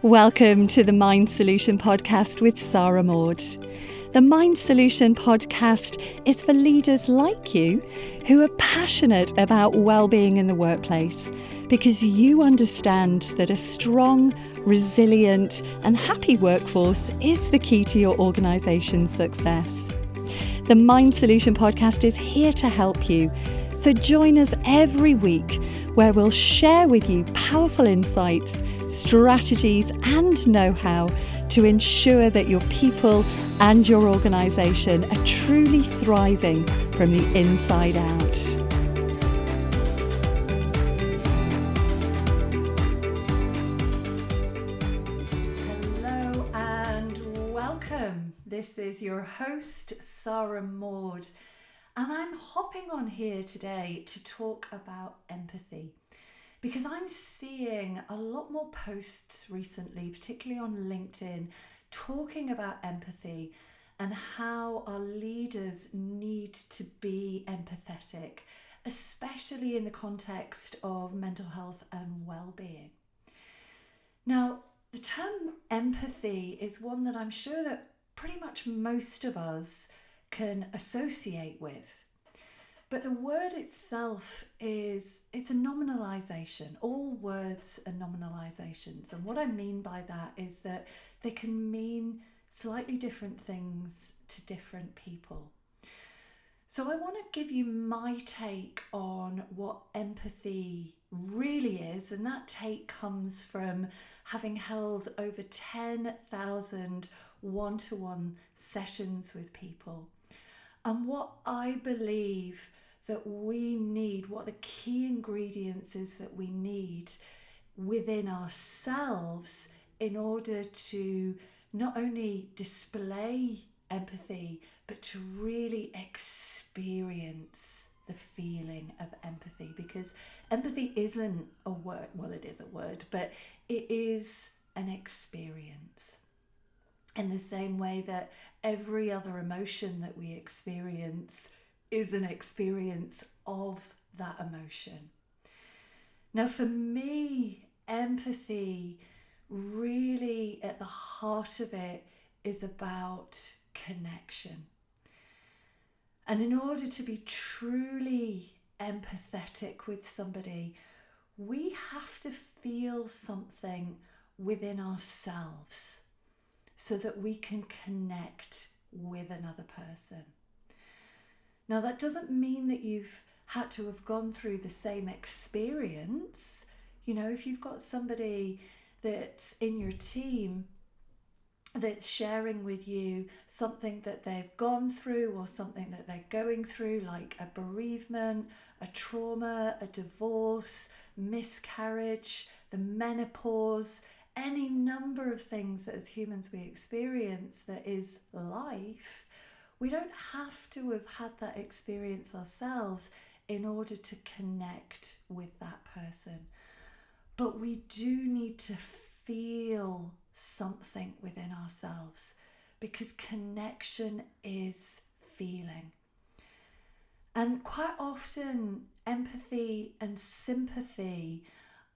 Welcome to the Mind Solution podcast with Sarah Maud. The Mind Solution podcast is for leaders like you who are passionate about well-being in the workplace because you understand that a strong, resilient and happy workforce is the key to your organisation's success. The Mind Solution podcast is here to help you. So join us every week where we'll share with you powerful insights, strategies and know-how to ensure that your people and your organisation are truly thriving from the inside out. Hello and welcome. This is your host, Sarah Maud. And I'm hopping on here today to talk about empathy because I'm seeing a lot more posts recently, particularly on LinkedIn, talking about empathy and how our leaders need to be empathetic, especially in the context of mental health and well-being. Now, the term empathy is one that I'm sure that pretty much most of us can associate with. But the word itself it's a nominalization. All words are nominalizations. And what I mean by that is that they can mean slightly different things to different people. So I want to give you my take on what empathy really is. And that take comes from having held over 10,000 one-to-one sessions with people. And what I believe that we need, what the key ingredients is that we need within ourselves in order to not only display empathy, but to really experience the feeling of empathy. Because empathy isn't a word, well, it is a word, but it is an experience. In the same way that every other emotion that we experience is an experience of that emotion. Now, for me, empathy really at the heart of it is about connection. And in order to be truly empathetic with somebody, we have to feel something within ourselves so that we can connect with another person. Now, that doesn't mean that you've had to have gone through the same experience. You know, if you've got somebody that's in your team that's sharing with you something that they've gone through or something that they're going through, like a bereavement, a trauma, a divorce, miscarriage, the menopause, any number of things that as humans we experience that is life, we don't have to have had that experience ourselves in order to connect with that person. But we do need to feel something within ourselves because connection is feeling. And quite often, empathy and sympathy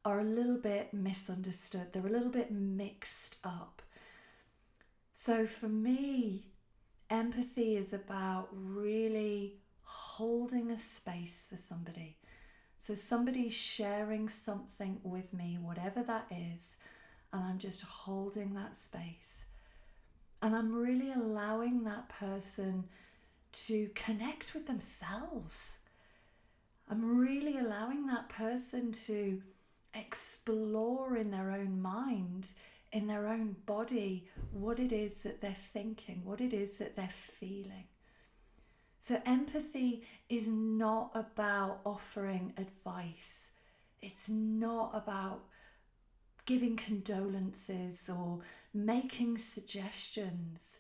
are a little bit misunderstood. They're a little bit mixed up. So for me, empathy is about really holding a space for somebody. So somebody's sharing something with me, whatever that is, and I'm just holding that space. And I'm really allowing that person to connect with themselves. I'm really allowing that person to explore in their own mind, in their own body, what it is that they're thinking, what it is that they're feeling. So empathy is not about offering advice. It's not about giving condolences or making suggestions.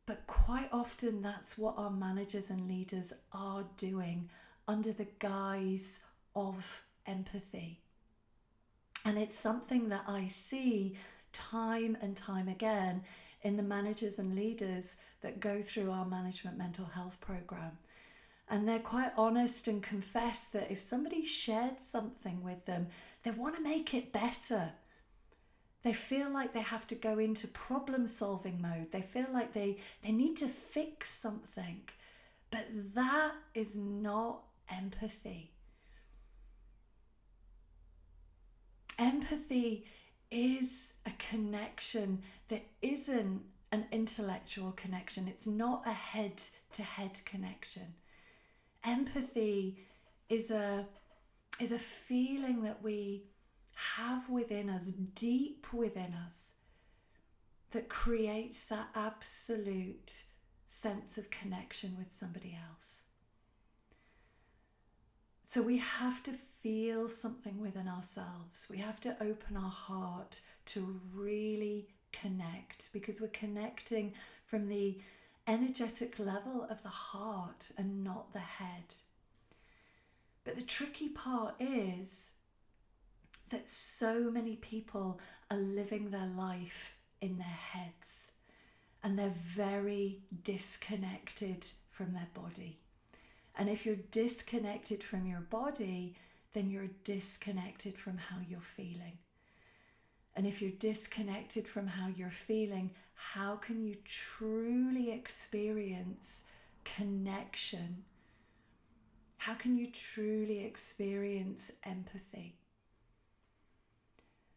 But quite often that's what our managers and leaders are doing under the guise of empathy. And it's something that I see time and time again in the managers and leaders that go through our management mental health program. And they're quite honest and confess that if somebody shared something with them, they want to make it better. They feel like they have to go into problem-solving mode. They feel like they need to fix something. But that is not empathy. Empathy is a connection that isn't an intellectual connection. It's not a head-to-head connection. Empathy is a feeling that we have within us, deep within us, that creates that absolute sense of connection with somebody else. So we have to feel something within ourselves. We have to open our heart to really connect, because we're connecting from the energetic level of the heart and not the head. But the tricky part is that so many people are living their life in their heads, and they're very disconnected from their body. And if you're disconnected from your body, then you're disconnected from how you're feeling. And if you're disconnected from how you're feeling, how can you truly experience connection? How can you truly experience empathy?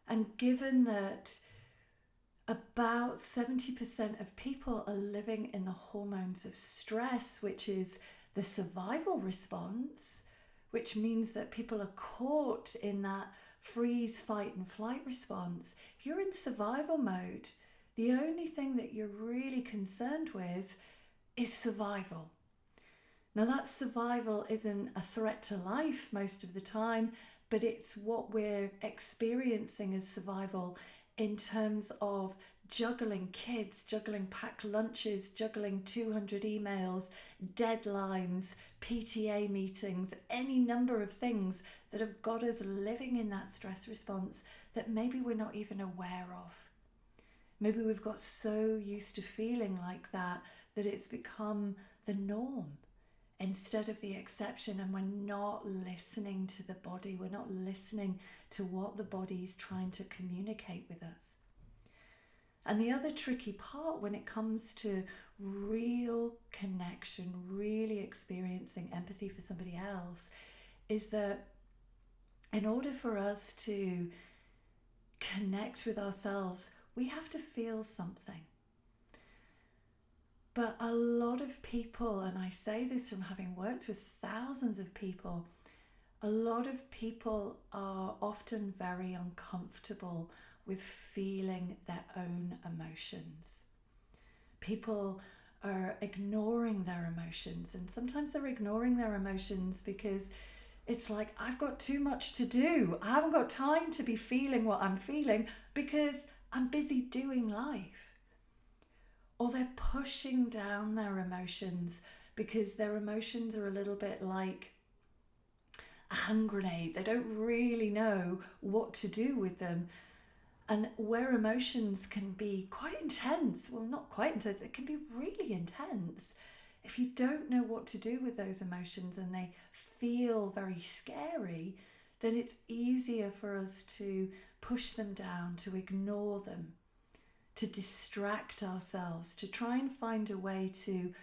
And given that about 70% of people are living in the hormones of stress, which is the survival response, which means that people are caught in that freeze, fight and flight response. If you're in survival mode, the only thing that you're really concerned with is survival. Now that survival isn't a threat to life most of the time, but it's what we're experiencing as survival in terms of juggling kids, juggling packed lunches, juggling 200 emails, deadlines, PTA meetings, any number of things that have got us living in that stress response that maybe we're not even aware of. Maybe we've got so used to feeling like that it's become the norm instead of the exception, and we're not listening to the body. We're not listening to what the body's trying to communicate with us. And the other tricky part when it comes to real connection, really experiencing empathy for somebody else, is that in order for us to connect with ourselves, we have to feel something. But a lot of people, and I say this from having worked with thousands of people, a lot of people are often very uncomfortable with feeling their own emotions. People are ignoring their emotions, and sometimes they're ignoring their emotions because it's like, I've got too much to do. I haven't got time to be feeling what I'm feeling because I'm busy doing life. Or they're pushing down their emotions because their emotions are a little bit like a hand grenade. They don't really know what to do with them. And where emotions can be quite intense, well, not quite intense, it can be really intense. If you don't know what to do with those emotions and they feel very scary, then it's easier for us to push them down, to ignore them, to distract ourselves, to try and find a way to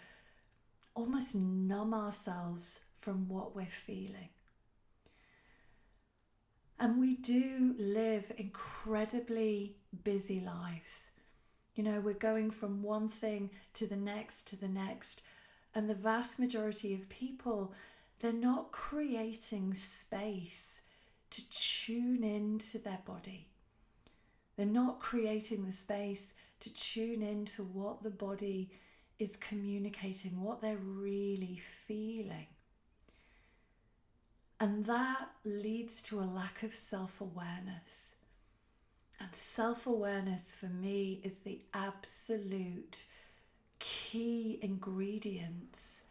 almost numb ourselves from what we're feeling. And we do live incredibly busy lives. You know, we're going from one thing to the next, and the vast majority of people, they're not creating space to tune into their body. They're not creating the space to tune into what the body is communicating, what they're really feeling. And that leads to a lack of self-awareness. And self-awareness for me is the absolute key ingredients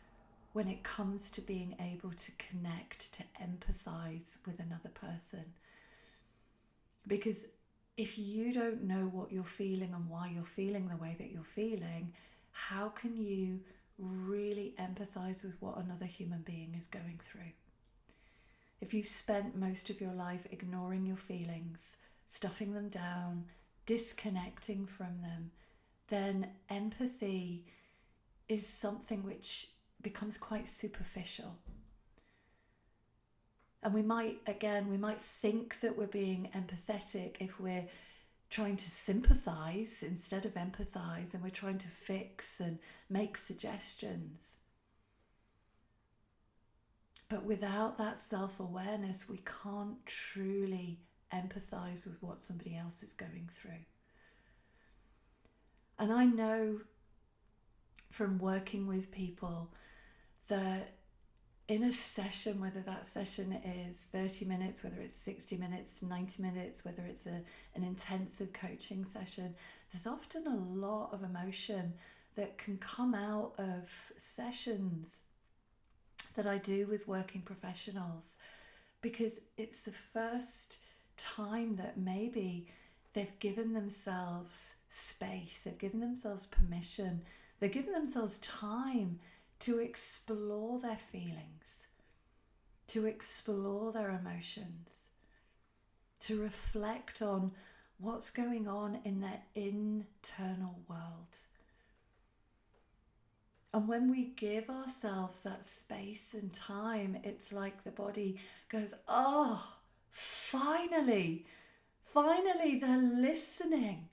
when it comes to being able to connect, to empathize with another person. Because if you don't know what you're feeling and why you're feeling the way that you're feeling, how can you really empathize with what another human being is going through? If you've spent most of your life ignoring your feelings, stuffing them down, disconnecting from them, then empathy is something which becomes quite superficial. And we might think that we're being empathetic if we're trying to sympathize instead of empathize, and we're trying to fix and make suggestions. But without that self-awareness, we can't truly empathize with what somebody else is going through. And I know from working with people that in a session, whether that session is 30 minutes, whether it's 60 minutes, 90 minutes, whether it's an intensive coaching session, there's often a lot of emotion that can come out of sessions that I do with working professionals, because it's the first time that maybe they've given themselves space, they've given themselves permission, they've given themselves time to explore their feelings, to explore their emotions, to reflect on what's going on in their internal world. And when we give ourselves that space and time, it's like the body goes, oh, finally they're listening.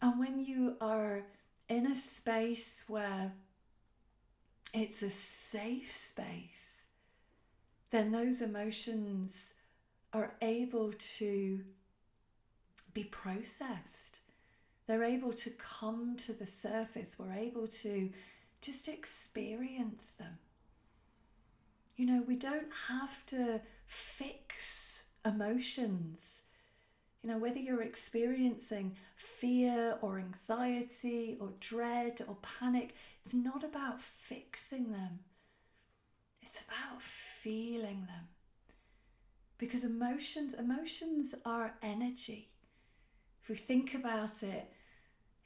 And when you are in a space where it's a safe space, then those emotions are able to be processed. They're able to come to the surface. We're able to just experience them. You know, we don't have to fix emotions. You know, whether you're experiencing fear or anxiety or dread or panic, it's not about fixing them. It's about feeling them. Because emotions are energy. If we think about it,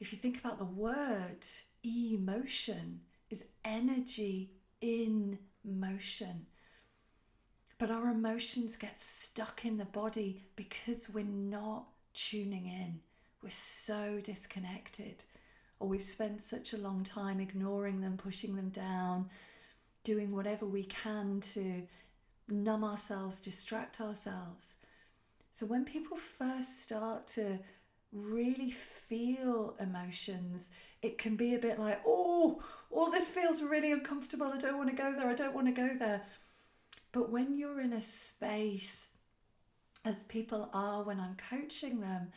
if you think about the word, emotion is energy in motion. But our emotions get stuck in the body because we're not tuning in. We're so disconnected, or we've spent such a long time ignoring them, pushing them down, doing whatever we can to numb ourselves, distract ourselves. So when people first start to really feel emotions, it can be a bit like, oh, this feels really uncomfortable. I don't want to go there. But when you're in a space, as people are when I'm coaching them,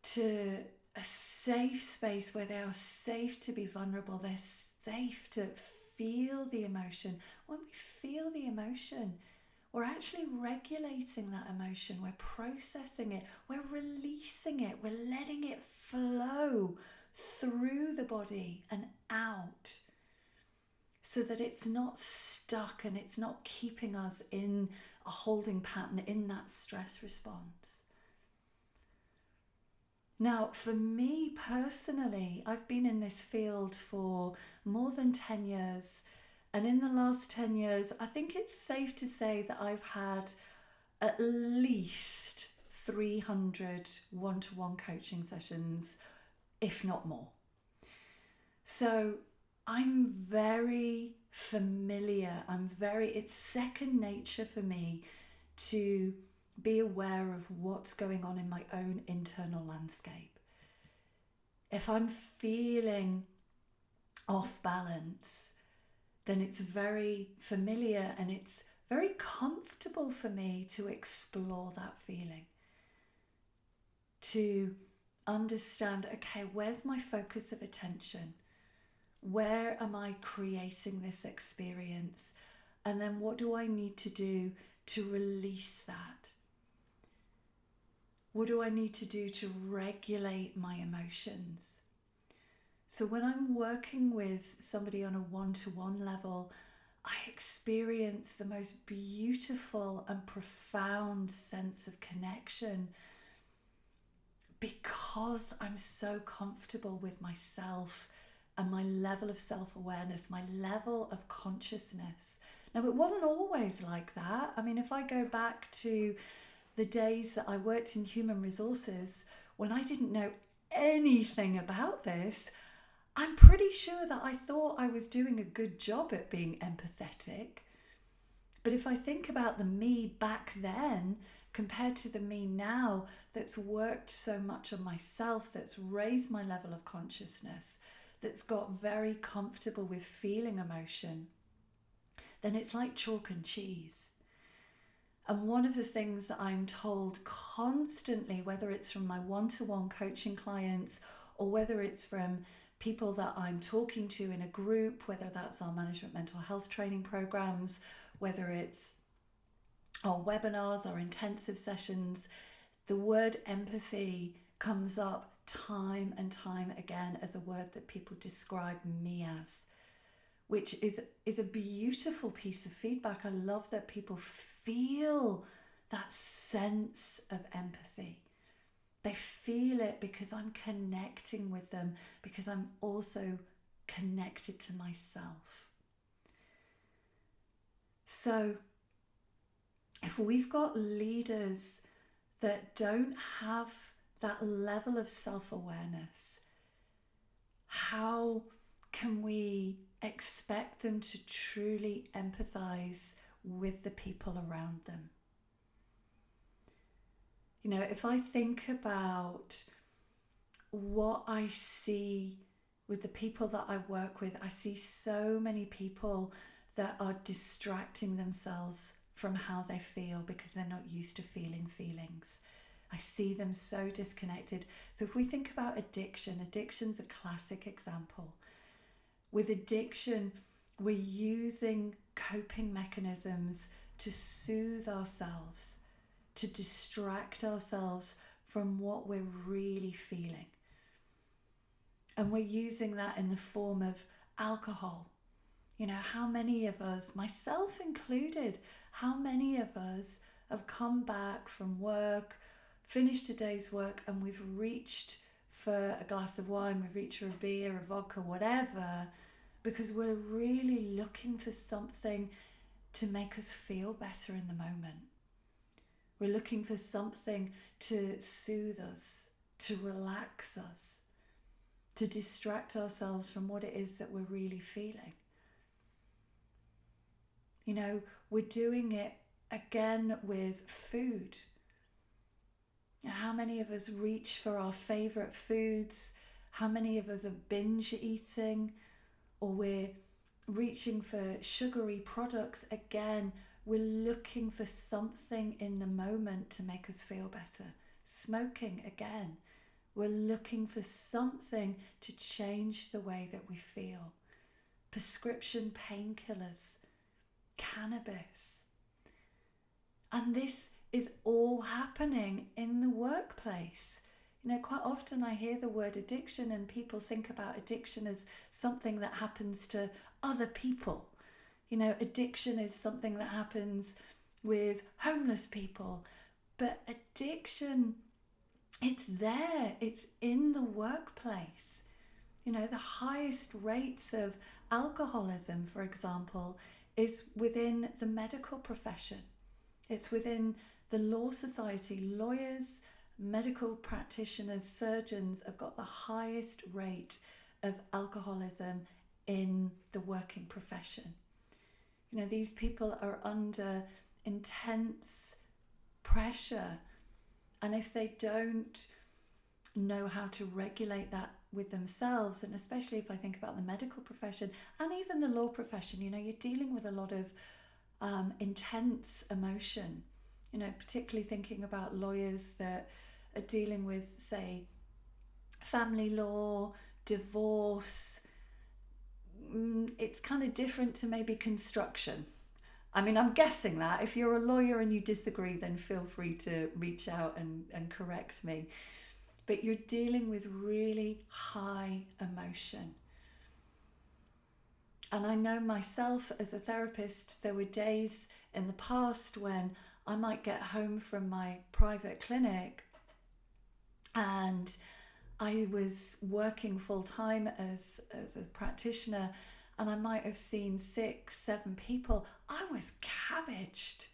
to a safe space where they are safe to be vulnerable, they're safe to feel the emotion. When we feel the emotion, we're actually regulating that emotion, we're processing it, we're releasing it, we're letting it flow through the body and out, so that it's not stuck and it's not keeping us in a holding pattern, in that stress response. Now, for me personally, I've been in this field for more than 10 years. And in the last 10 years, I think it's safe to say that I've had at least 300 one-to-one coaching sessions, if not more. So I'm very familiar. It's second nature for me to be aware of what's going on in my own internal landscape. If I'm feeling off balance, then it's very familiar and it's very comfortable for me to explore that feeling. To understand, okay, where's my focus of attention? Where am I creating this experience? And then what do I need to do to release that? What do I need to do to regulate my emotions? So when I'm working with somebody on a one-to-one level, I experience the most beautiful and profound sense of connection, because I'm so comfortable with myself and my level of self-awareness, my level of consciousness. Now, it wasn't always like that. I mean, if I go back to the days that I worked in human resources when I didn't know anything about this, I'm pretty sure that I thought I was doing a good job at being empathetic. But if I think about the me back then compared to the me now that's worked so much on myself, that's raised my level of consciousness, that's got very comfortable with feeling emotion, then it's like chalk and cheese. And one of the things that I'm told constantly, whether it's from my one-to-one coaching clients or whether it's from people that I'm talking to in a group, whether that's our management mental health training programs, whether it's our webinars, our intensive sessions, the word empathy comes up time and time again as a word that people describe me as, which is a beautiful piece of feedback. I love that people feel that sense of empathy. They feel it because I'm connecting with them, because I'm also connected to myself. So if we've got leaders that don't have that level of self-awareness, how can we expect them to truly empathize with the people around them? You know, if I think about what I see with the people that I work with, I see so many people that are distracting themselves from how they feel because they're not used to feeling feelings. I see them so disconnected. So if we think about addiction's a classic example. With addiction, we're using coping mechanisms to soothe ourselves, to distract ourselves from what we're really feeling. And we're using that in the form of alcohol. You know, how many of us, myself included, how many of us have come back from work, finished a day's work, and we've reached for a glass of wine, we've reached for a beer, a vodka, whatever, because we're really looking for something to make us feel better in the moment. We're looking for something to soothe us, to relax us, to distract ourselves from what it is that we're really feeling. You know, we're doing it again with food. How many of us reach for our favourite foods? How many of us are binge eating? Or we're reaching for sugary products again? We're looking for something in the moment to make us feel better. Smoking again. We're looking for something to change the way that we feel. Prescription painkillers, cannabis. And this is all happening in the workplace. You know, quite often I hear the word addiction and people think about addiction as something that happens to other people. You know, addiction is something that happens with homeless people. But addiction, it's there, it's in the workplace. You know, the highest rates of alcoholism, for example, is within the medical profession. It's within the law society. Lawyers, medical practitioners, surgeons have got the highest rate of alcoholism in the working profession. You know, these people are under intense pressure, and if they don't know how to regulate that with themselves, and especially if I think about the medical profession and even the law profession, you know, you're dealing with a lot of intense emotion, you know, particularly thinking about lawyers that are dealing with, say, family law, divorce. It's kind of different to maybe construction. I mean, I'm guessing that. If you're a lawyer and you disagree, then feel free to reach out and correct me. But you're dealing with really high emotion. And I know myself as a therapist, there were days in the past when I might get home from my private clinic and I was working full time as a practitioner, and I might have seen 6, 7 people. I was cabbaged.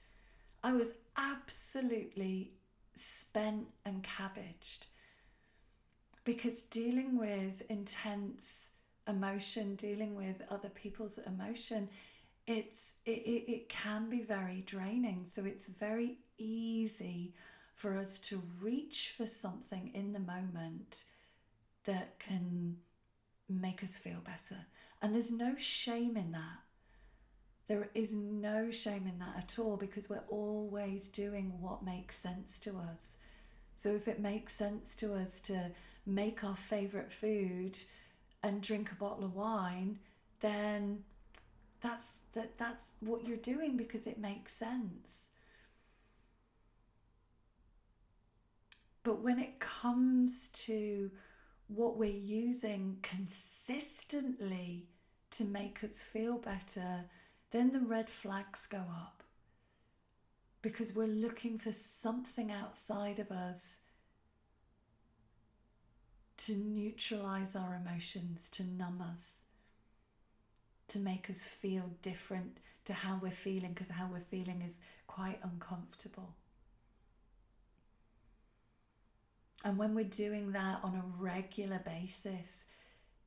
I was absolutely spent and cabbaged, because dealing with intense emotion, dealing with other people's emotion, it can be very draining. So it's very easy for us to reach for something in the moment that can make us feel better. And there's no shame in that. There is no shame in that at all, because we're always doing what makes sense to us. So if it makes sense to us to make our favourite food and drink a bottle of wine, then that's what you're doing, because it makes sense. But when it comes to what we're using consistently to make us feel better, then the red flags go up, because we're looking for something outside of us to neutralize our emotions, to numb us, to make us feel different to how we're feeling, because how we're feeling is quite uncomfortable. And when we're doing that on a regular basis,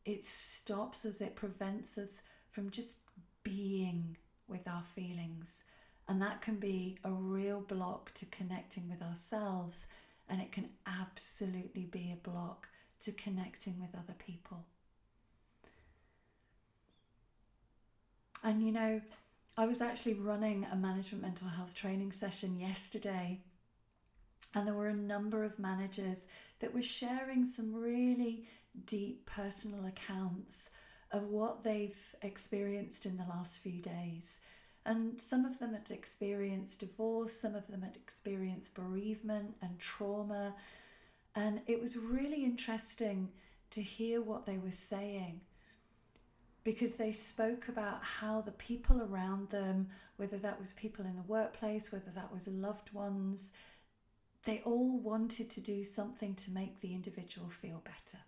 it stops us, it prevents us from just being with our feelings. And that can be a real block to connecting with ourselves, and it can absolutely be a block to connecting with other people. And you know, I was actually running a management mental health training session yesterday, and there were a number of managers that were sharing some really deep personal accounts of what they've experienced in the last few days. And some of them had experienced divorce, some of them had experienced bereavement and trauma. And it was really interesting to hear what they were saying, because they spoke about how the people around them, whether that was people in the workplace, whether that was loved ones, they all wanted to do something to make the individual feel better.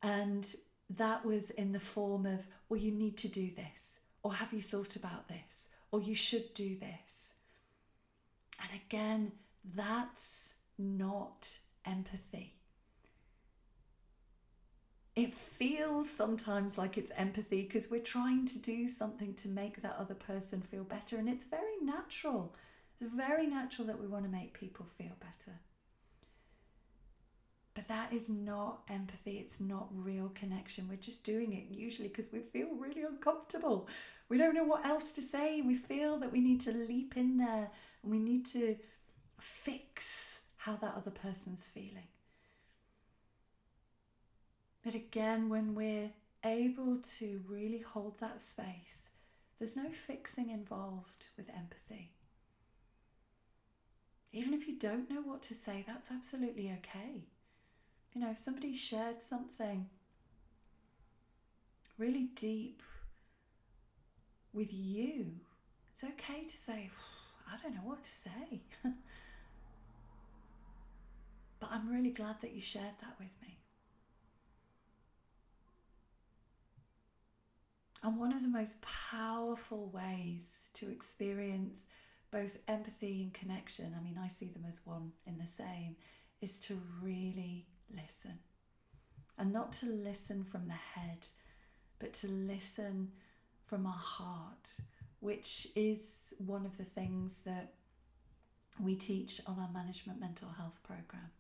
And that was in the form of, well, you need to do this, or have you thought about this, or you should do this. And again, that's not empathy. It feels sometimes like it's empathy because we're trying to do something to make that other person feel better, and it's very natural. It's very natural that we want to make people feel better. But that is not empathy. It's not real connection. We're just doing it usually because we feel really uncomfortable. We don't know what else to say. We feel that we need to leap in there and we need to fix how that other person's feeling. But again, when we're able to really hold that space, there's no fixing involved with empathy. Even if you don't know what to say, that's absolutely okay. You know, if somebody shared something really deep with you, it's okay to say, I don't know what to say. But I'm really glad that you shared that with me. And one of the most powerful ways to experience both empathy and connection, I mean, I see them as one in the same, is to really listen. And not to listen from the head, but to listen from our heart, which is one of the things that we teach on our management mental health program.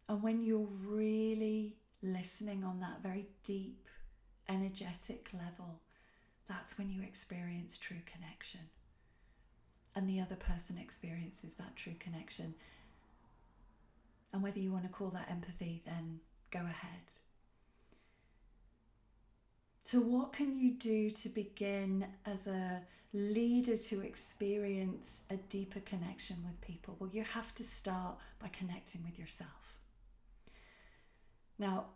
And when you're really listening on that very deep, energetic level, that's when you experience true connection. And the other person experiences that true connection. And whether you want to call that empathy, then go ahead. So what can you do to begin as a leader to experience a deeper connection with people? Well, you have to start by connecting with yourself. Now,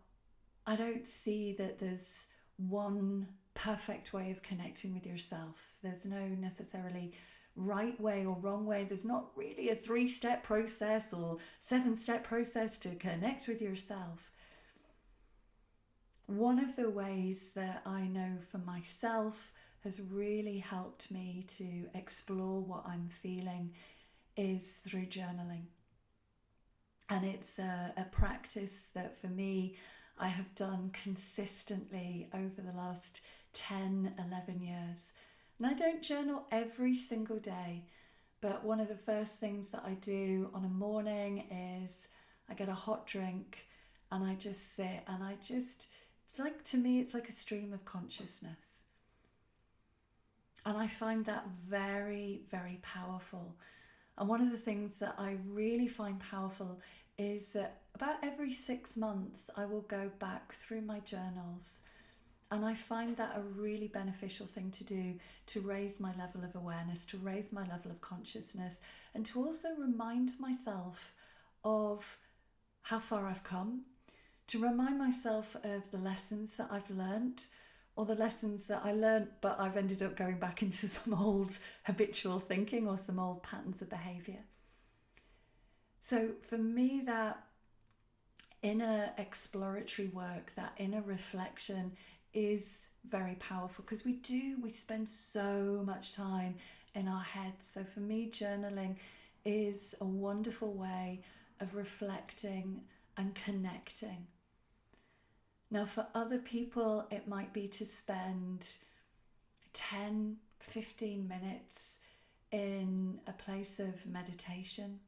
I don't see that there's one perfect way of connecting with yourself. There's no necessarily right way or wrong way. There's not really a 3-step process or 7-step process to connect with yourself. One of the ways that I know for myself has really helped me to explore what I'm feeling is through journaling. And it's a practice that for me, I have done consistently over the last 10, 11 years. And I don't journal every single day, but one of the first things that I do on a morning is I get a hot drink and I just sit and it's like, to me, it's like a stream of consciousness. And I find that very, very powerful. And one of the things that I really find powerful is that about every 6 months, I will go back through my journals. And I find that a really beneficial thing to do to raise my level of awareness, to raise my level of consciousness, and to also remind myself of how far I've come, to remind myself of the lessons that I've learnt, or the lessons that I learnt but I've ended up going back into some old habitual thinking or some old patterns of behaviour. So for me, that inner exploratory work, that inner reflection is very powerful, because we spend so much time in our heads. So for me, journaling is a wonderful way of reflecting and connecting. Now, for other people, it might be to spend 10, 15 minutes in a place of meditation,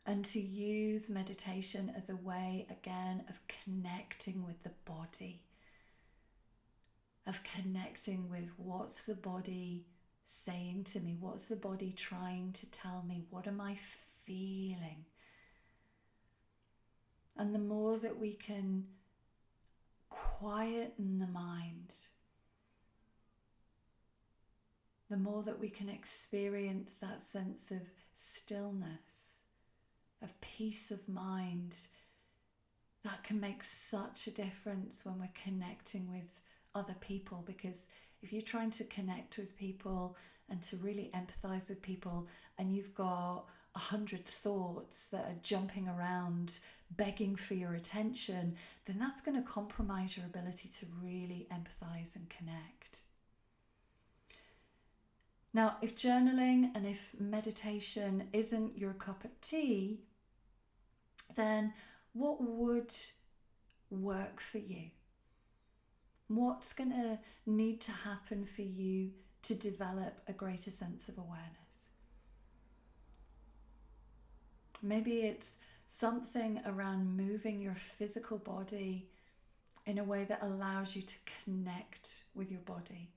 and to use meditation as a way, again, of connecting with the body, of connecting with what's the body saying to me, what's the body trying to tell me, what am I feeling? And the more that we can quieten the mind, the more that we can experience that sense of stillness, of peace of mind, that can make such a difference when we're connecting with other people. Because if you're trying to connect with people and to really empathize with people, and you've got 100 thoughts that are jumping around begging for your attention, then that's going to compromise your ability to really empathize and connect. Now, if journaling and if meditation isn't your cup of tea, then what would work for you? What's going to need to happen for you to develop a greater sense of awareness? Maybe it's something around moving your physical body in a way that allows you to connect with your body.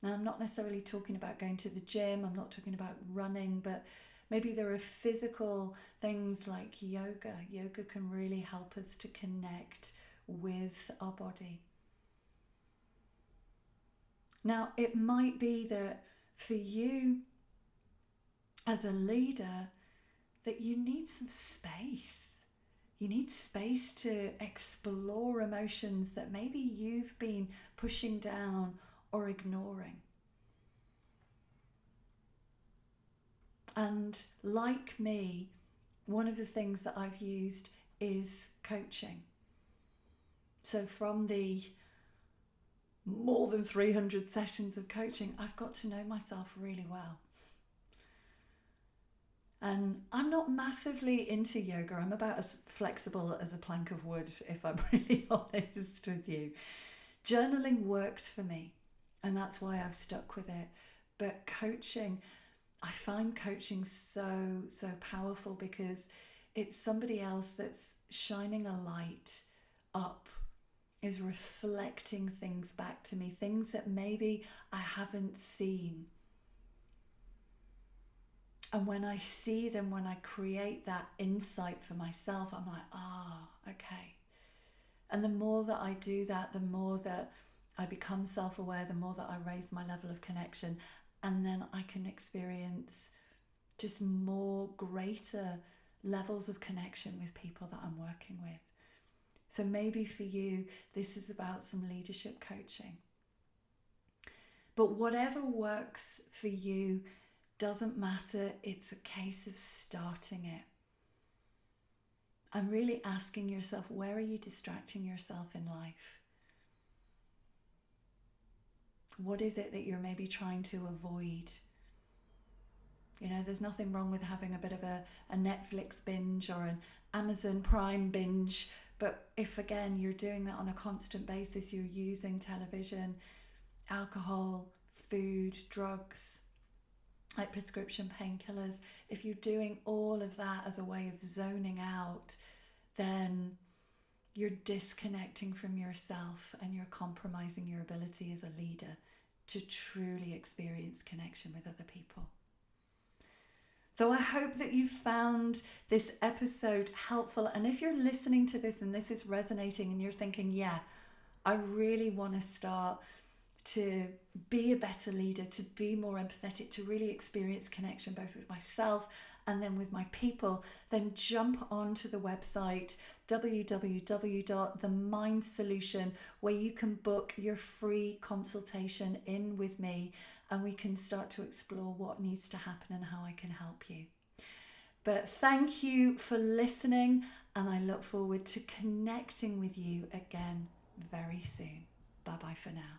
Now, I'm not necessarily talking about going to the gym, I'm not talking about running, but maybe there are physical things like yoga. Yoga can really help us to connect with our body. Now, it might be that for you as a leader, that you need some space. You need space to explore emotions that maybe you've been pushing down or ignoring. And like me, one of the things that I've used is coaching. So from the more than 300 sessions of coaching, I've got to know myself really well. And I'm not massively into yoga. I'm about as flexible as a plank of wood, if I'm really honest with you. Journaling worked for me, and that's why I've stuck with it. But coaching, I find coaching so powerful, because it's somebody else that's shining a light up, is reflecting things back to me, things that maybe I haven't seen. And when I see them, when I create that insight for myself, I'm like, okay. And the more that I do that, the more that I become self-aware, the more that I raise my level of connection, and then I can experience just more greater levels of connection with people that I'm working with. So maybe for you, this is about some leadership coaching. But whatever works for you doesn't matter. It's a case of starting it. And really asking yourself, where are you distracting yourself in life? What is it that you're maybe trying to avoid? You know, there's nothing wrong with having a bit of a Netflix binge or an Amazon Prime binge. But if, again, you're doing that on a constant basis, you're using television, alcohol, food, drugs, like prescription painkillers, if you're doing all of that as a way of zoning out, then you're disconnecting from yourself and you're compromising your ability as a leader to truly experience connection with other people. So I hope that you found this episode helpful. And if you're listening to this and this is resonating and you're thinking, yeah, I really want to start to be a better leader, to be more empathetic, to really experience connection both with myself and then with my people, then jump onto the website www.themindsolution, where you can book your free consultation in with me and we can start to explore what needs to happen and how I can help you. But thank you for listening, and I look forward to connecting with you again very soon. Bye bye for now.